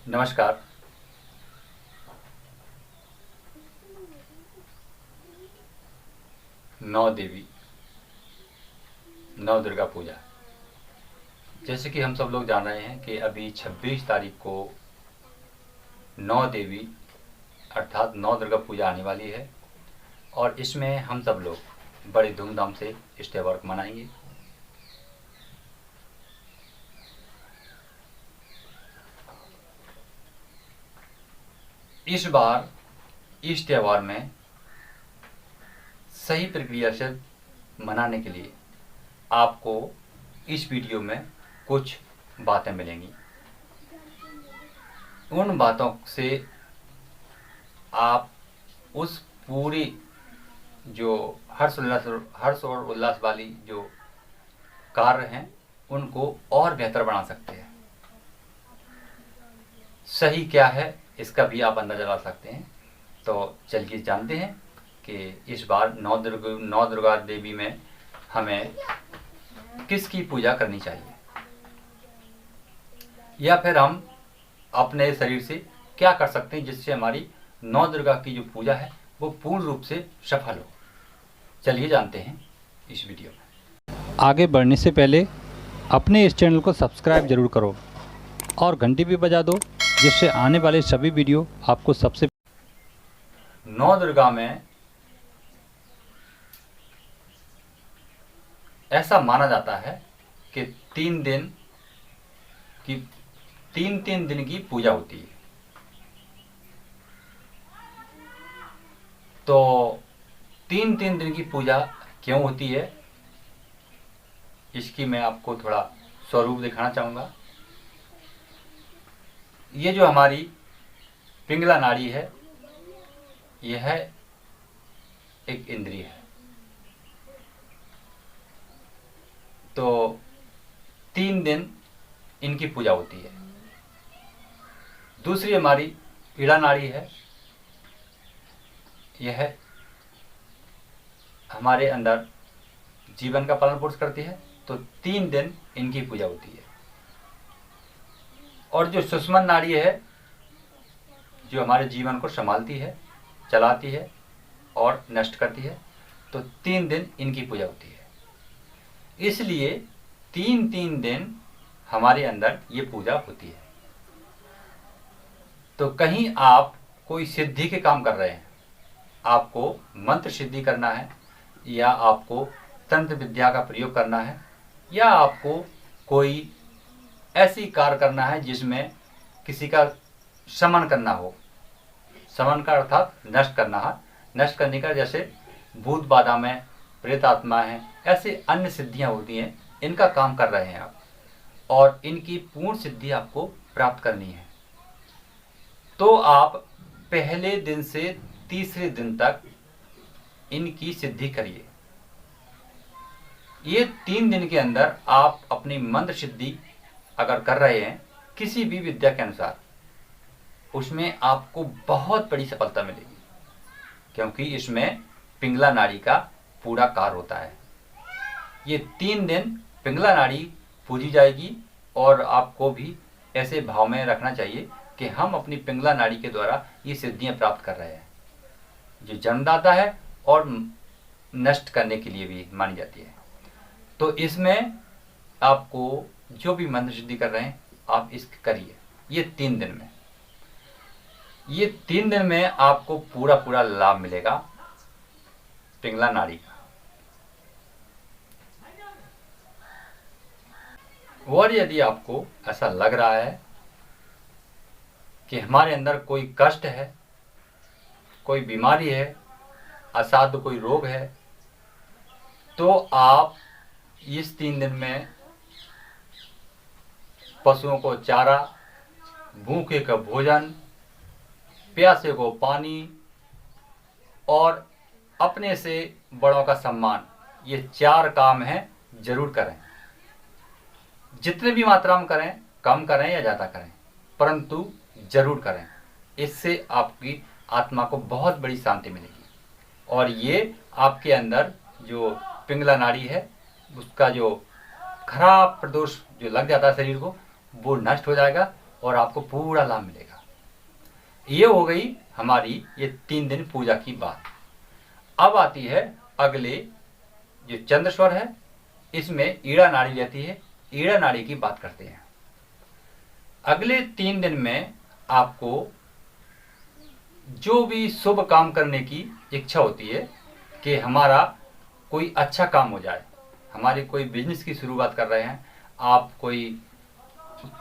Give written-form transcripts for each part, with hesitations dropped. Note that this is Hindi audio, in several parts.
नमस्कार। नौ देवी, नौ दुर्गा पूजा। जैसे कि हम सब लोग जान रहे हैं कि अभी 26 तारीख को नौ देवी अर्थात नौ दुर्गा पूजा आने वाली है और इसमें हम सब लोग बड़े धूमधाम से इस त्यौहार को मनाएंगे। इस बार इस त्यौहार में सही प्रक्रिया से मनाने के लिए आपको इस वीडियो में कुछ बातें मिलेंगी। उन बातों से आप उस पूरी जो हर्ष और उल्लास वाली जो कार्य हैं उनको और बेहतर बना सकते हैं। सही क्या है इसका भी आप अंदाजा लगा सकते हैं। तो चलिए जानते हैं कि इस बार नौ दुर्गा देवी में हमें किसकी पूजा करनी चाहिए, या फिर हम अपने शरीर से क्या कर सकते हैं जिससे हमारी नौ दुर्गा की जो पूजा है वो पूर्ण रूप से सफल हो। चलिए जानते हैं इस वीडियो में। आगे बढ़ने से पहले अपने इस चैनल को सब्सक्राइब जरूर करो और घंटी भी बजा दो, जिससे आने वाले सभी वीडियो आपको सबसे। नौ दुर्गा में ऐसा माना जाता है कि तीन दिन की पूजा होती है। तो तीन दिन की पूजा क्यों होती है इसकी मैं आपको थोड़ा स्वरूप दिखाना चाहूँगा। ये जो हमारी पिंगला नाड़ी है यह एक इंद्रिय है। तो 3 दिन इनकी पूजा होती है। दूसरी हमारी ईड़ा नाड़ी है, यह हमारे अंदर जीवन का पालन पोषण करती है। तो 3 दिन इनकी पूजा होती है। और जो सुषुम्ना नाड़ी है जो हमारे जीवन को संभालती है, चलाती है और नष्ट करती है, तो 3 दिन इनकी पूजा होती है। इसलिए 3 दिन हमारे अंदर ये पूजा होती है। तो कहीं आप कोई सिद्धि के काम कर रहे हैं, आपको मंत्र सिद्धि करना है, या आपको तंत्र विद्या का प्रयोग करना है, या आपको कोई ऐसी कार्य करना है जिसमें किसी का शमन करना हो। शमन का अर्थात नष्ट करना है। नष्ट करने का जैसे भूत बाधा में प्रेत आत्मा है, ऐसे अन्य सिद्धियां होती हैं, इनका काम कर रहे हैं आप और इनकी पूर्ण सिद्धि आपको प्राप्त करनी है। तो आप पहले दिन से तीसरे दिन तक इनकी सिद्धि करिए। ये 3 दिन के अंदर आप अपनी मंत्र सिद्धि अगर कर रहे हैं किसी भी विद्या के अनुसार, उसमें आपको बहुत बड़ी सफलता मिलेगी, क्योंकि इसमें पिंगला नाड़ी का पूरा कार्य होता है। ये 3 दिन पिंगला नाड़ी पूजी जाएगी और आपको भी ऐसे भाव में रखना चाहिए कि हम अपनी पिंगला नाड़ी के द्वारा ये सिद्धियां प्राप्त कर रहे हैं, जो जन्मदाता है और नष्ट करने के लिए भी मानी जाती है। तो इसमें आपको जो भी मंत्र सिद्धि कर रहे हैं आप इसके करिए। ये 3 दिन में, ये 3 दिन में आपको पूरा लाभ मिलेगा पिंगला नाड़ी का। और यदि आपको ऐसा लग रहा है कि हमारे अंदर कोई कष्ट है, कोई बीमारी है, असाध्य कोई रोग है, तो आप इस 3 दिन में पशुओं को चारा, भूखे का भोजन, प्यासे को पानी और अपने से बड़ों का सम्मान, ये 4 काम हैं, जरूर करें। जितने भी मात्रा में करें, कम करें या ज़्यादा करें, परंतु जरूर करें। इससे आपकी आत्मा को बहुत बड़ी शांति मिलेगी और ये आपके अंदर जो पिंगला नाड़ी है उसका जो खराब प्रदोष जो लग जाता है शरीर को, वो नष्ट हो जाएगा और आपको पूरा लाभ मिलेगा। ये हो गई हमारी ये 3 दिन पूजा की बात। अब आती है अगले जो चंद्र स्वर है, इसमें ईड़ा नाड़ी रहती है। ईड़ा नाड़ी की बात करते हैं। अगले 3 दिन में आपको जो भी शुभ काम करने की इच्छा होती है कि हमारा कोई अच्छा काम हो जाए, हमारी कोई बिजनेस की शुरुआत कर रहे हैं, आप कोई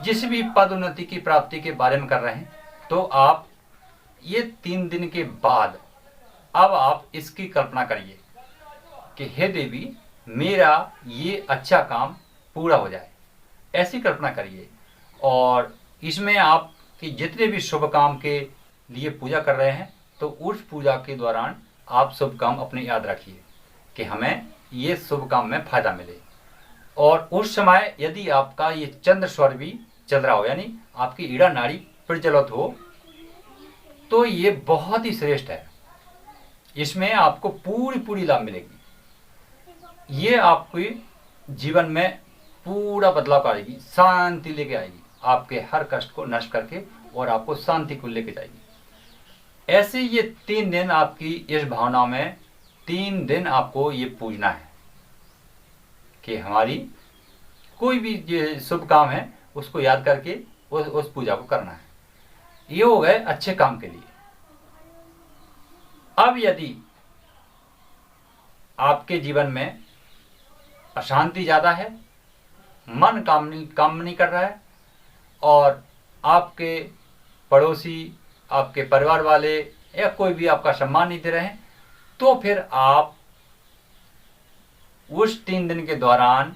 जिस भी पदोन्नति की प्राप्ति के बारे में कर रहे हैं, तो आप ये 3 दिन के बाद अब आप इसकी कल्पना करिए कि हे देवी, मेरा ये अच्छा काम पूरा हो जाए। ऐसी कल्पना करिए। और इसमें आप कि जितने भी शुभ काम के लिए पूजा कर रहे हैं, तो उस पूजा के दौरान आप शुभ काम अपने याद रखिए कि हमें ये शुभ काम में फायदा मिले। और उस समय यदि आपका ये चंद्र स्वर भी चल रहा हो, यानी आपकी ईड़ा नाड़ी प्रज्वलित हो, तो ये बहुत ही श्रेष्ठ है। इसमें आपको पूरी लाभ मिलेगी। ये आपके जीवन में पूरा बदलाव करेगी, शांति लेके आएगी, आपके हर कष्ट को नष्ट करके और आपको शांति को लेके जाएगी। ऐसे ये 3 दिन आपकी इस भावना में 3 दिन आपको ये पूजना है कि हमारी कोई भी जो शुभ काम है उसको याद करके उस पूजा को करना है। ये हो गए अच्छे काम के लिए। अब यदि आपके जीवन में अशांति ज़्यादा है, मन काम नहीं कर रहा है, और आपके पड़ोसी, आपके परिवार वाले या कोई भी आपका सम्मान नहीं दे रहे हैं, तो फिर आप उस 3 दिन के दौरान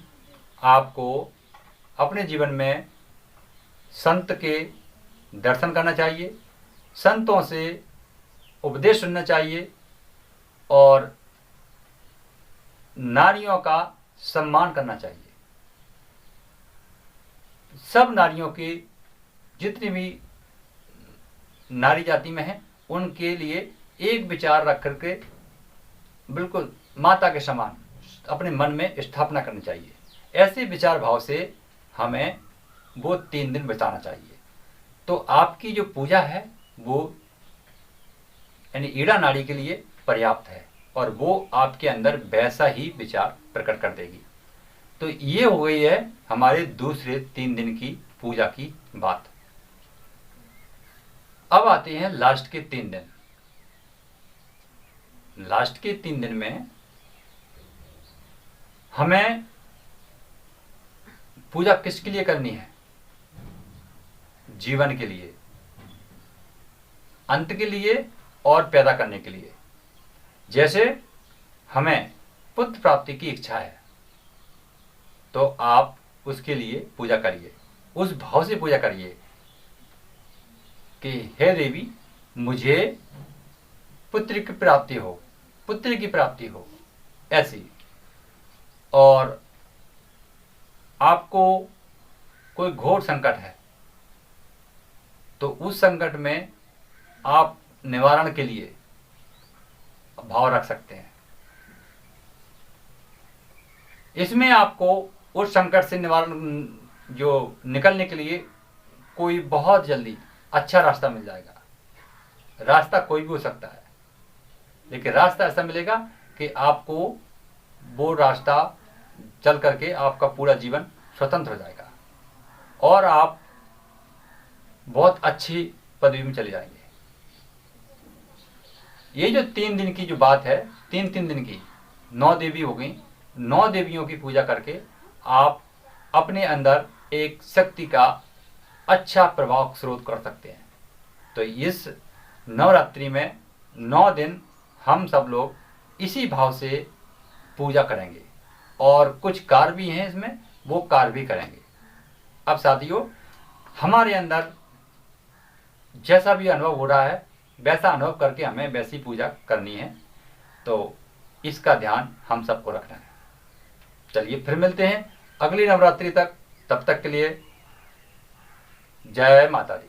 आपको अपने जीवन में संत के दर्शन करना चाहिए, संतों से उपदेश सुनना चाहिए और नारियों का सम्मान करना चाहिए। सब नारियों की, जितनी भी नारी जाति में है, उनके लिए एक विचार रख करके बिल्कुल माता के समान अपने मन में स्थापना करनी चाहिए। ऐसे विचार भाव से हमें वो 3 दिन बिताना चाहिए। तो आपकी जो पूजा है वो यानी ईड़ा नाड़ी के लिए पर्याप्त है और वो आपके अंदर वैसा ही विचार प्रकट कर देगी। तो ये हो गई है हमारे दूसरे 3 दिन की पूजा की बात। अब आते हैं लास्ट के 3 दिन। लास्ट के 3 दिन में हमें पूजा किसके लिए करनी है? जीवन के लिए, अंत के लिए और पैदा करने के लिए। जैसे हमें पुत्र प्राप्ति की इच्छा है, तो आप उसके लिए पूजा करिए, उस भाव से पूजा करिए कि हे देवी, मुझे पुत्र की प्राप्ति हो, पुत्र की प्राप्ति हो, ऐसी। और आपको कोई घोर संकट है, तो उस संकट में आप निवारण के लिए भाव रख सकते हैं। इसमें आपको उस संकट से निवारण जो निकलने के लिए कोई बहुत जल्दी अच्छा रास्ता मिल जाएगा। रास्ता कोई भी हो सकता है, लेकिन रास्ता ऐसा मिलेगा कि आपको वो रास्ता चल करके आपका पूरा जीवन स्वतंत्र हो जाएगा और आप बहुत अच्छी पदवी में चले जाएंगे। ये जो 3 दिन की जो बात है, 3 दिन की 9 देवी हो गई। 9 देवियों की पूजा करके आप अपने अंदर एक शक्ति का अच्छा प्रभाव स्रोत कर सकते हैं। तो इस नवरात्रि में 9 दिन हम सब लोग इसी भाव से पूजा करेंगे और कुछ कार्य भी हैं इसमें, वो कार्य भी करेंगे। अब साथियों, हमारे अंदर जैसा भी अनुभव हो रहा है वैसा अनुभव करके हमें वैसी पूजा करनी है, तो इसका ध्यान हम सबको रखना है। चलिए फिर मिलते हैं अगली नवरात्रि तक। तब तक के लिए जय माता दी।